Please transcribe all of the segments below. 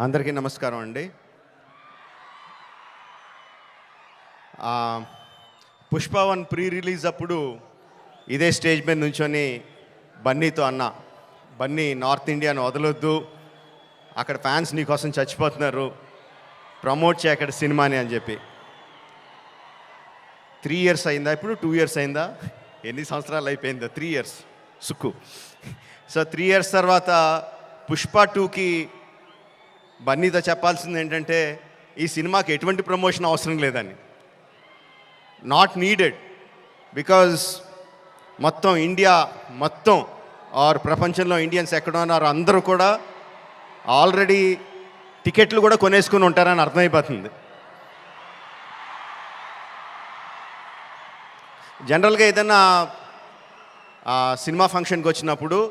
అందరికీ నమస్కారం అండి. పుష్ప 1 ప్రీ రిలీజ్ అప్పుడు ఇదే స్టేజ్ మీద నుంచొని బన్నీతో అన్నా, బన్నీ నార్త్ ఇండియాను వదలొద్దు, అక్కడ ఫ్యాన్స్ నీకోసం చచ్చిపోతున్నారు, ప్రమోట్ చేయ అక్కడ సినిమాని అని చెప్పి. 3 years అయిందా, ఇప్పుడు 2 years అయిందా, ఎన్ని సంవత్సరాలు అయిపోయిందా? 3 years సుక్కు. సో 3 years తర్వాత పుష్ప 2కి బన్నీతో చెప్పాల్సింది ఏంటంటే, ఈ సినిమాకి ఎటువంటి ప్రమోషన్ అవసరం లేదని. నాట్ నీడెడ్, బికాజ్ మొత్తం ఇండియా మొత్తం ఆర్ ప్రపంచంలో ఇండియన్స్ ఎక్కడ ఉన్నారో అందరూ కూడా ఆల్రెడీ టికెట్లు కూడా కొనేసుకుని ఉంటారని అర్థమైపోతుంది. జనరల్గా ఏదైనా సినిమా ఫంక్షన్కి వచ్చినప్పుడు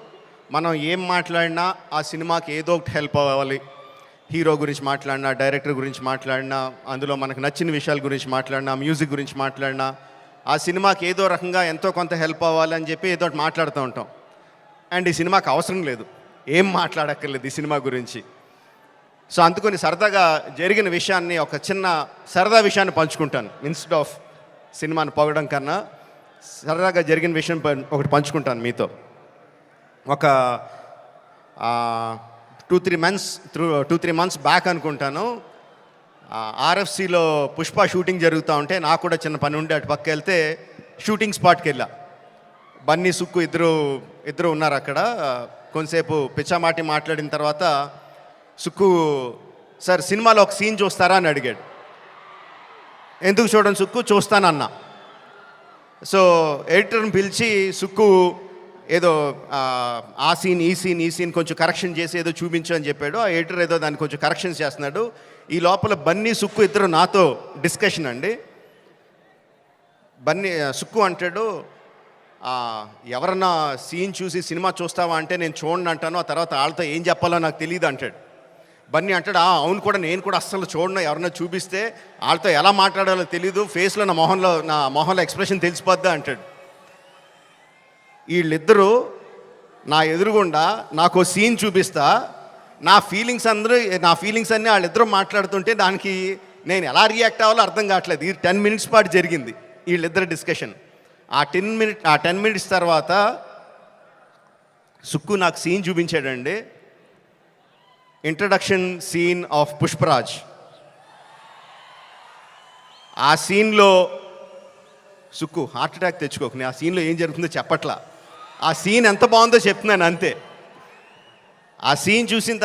మనం ఏం మాట్లాడినా ఆ సినిమాకి ఏదో ఒకటి హెల్ప్ అవ్వాలి. హీరో గురించి మాట్లాడినా, డైరెక్టర్ గురించి మాట్లాడినా, అందులో మనకు నచ్చిన విషయాల గురించి మాట్లాడినా, మ్యూజిక్ గురించి మాట్లాడినా, ఆ సినిమాకి ఏదో రకంగా ఎంతో కొంత హెల్ప్ అవ్వాలని చెప్పి ఏదో ఒకటి మాట్లాడుతూ ఉంటాం. అండ్ ఈ సినిమాకి అవసరం లేదు, ఏం మాట్లాడక్కర్లేదు ఈ సినిమా గురించి. సో అందుకని సరదాగా జరిగిన విషయాన్ని, ఒక చిన్న సరదా విషయాన్ని పంచుకుంటాను. ఇన్స్టెడ్ ఆఫ్ సినిమాని పొగడం కన్నా సరదాగా జరిగిన విషయం ఒకటి పంచుకుంటాను మీతో. ఒక 2-3 months బ్యాక్ అనుకుంటాను, ఆర్ఎఫ్సిలో పుష్ప షూటింగ్ జరుగుతూ ఉంటే నాకు కూడా చిన్న పని ఉండి అటు పక్క వెళ్తే షూటింగ్ స్పాట్కి వెళ్ళా. బన్నీ, సుక్కు ఇద్దరు ఉన్నారు అక్కడ. కొంతసేపు పిచ్చామాటి మాట్లాడిన తర్వాత సుక్కు, సార్ సినిమాలో ఒక సీన్ చూస్తారా అని అడిగాడు. ఎందుకు చూడండి సుక్కు, చూస్తానన్నా. సో ఎడిటర్ని పిలిచి సుక్కు ఏదో ఆ సీన్ ఈ సీన్ కొంచెం కరెక్షన్ చేసి ఏదో చూపించు అని చెప్పాడు. ఆ ఎడిటర్ ఏదో దాన్ని కొంచెం కరెక్షన్స్ చేస్తున్నాడు. ఈ లోపల బన్నీ, సుక్కు ఇద్దరు నాతో డిస్కషన్ అండి. బన్నీ, సుక్కు అంటాడు, ఎవరన్నా సీన్ చూసి సినిమా చూస్తావా అంటే నేను చూడండి అంటాను, ఆ తర్వాత వాళ్ళతో ఏం చెప్పాలో నాకు తెలియదు అంటాడు. బన్నీ అంటాడు, అవును కూడా, నేను కూడా అస్సలు చూడను, ఎవరన్నా చూపిస్తే వాళ్ళతో ఎలా మాట్లాడాలో తెలీదు, ఫేస్లో నా మొహంలో ఎక్స్ప్రెషన్ తెలిసిపోద్దా అంటాడు. వీళ్ళిద్దరూ నా ఎదురుగుండా నాకు సీన్ చూపిస్తా, నా ఫీలింగ్స్ అన్నీ వాళ్ళిద్దరూ మాట్లాడుతుంటే దానికి నేను ఎలా రియాక్ట్ అవ్వాలో అర్థం కావట్లేదు. ఈ 10 minutes పాటు జరిగింది వీళ్ళిద్దరు డిస్కషన్. ఆ 10 minutes తర్వాత సుక్కు నాకు సీన్ చూపించాడండి. Introduction scene of Pushparaj. ఆ సీన్లో సుక్కు హార్ట్ అటాక్ తెచ్చుకోకు, నేను ఆ సీన్లో ఏం జరుగుతుందో చెప్పట్లా, ఆ సీన్ ఎంత బాగుందో చెప్తున్నాను అంతే. ఆ సీన్ చూసిన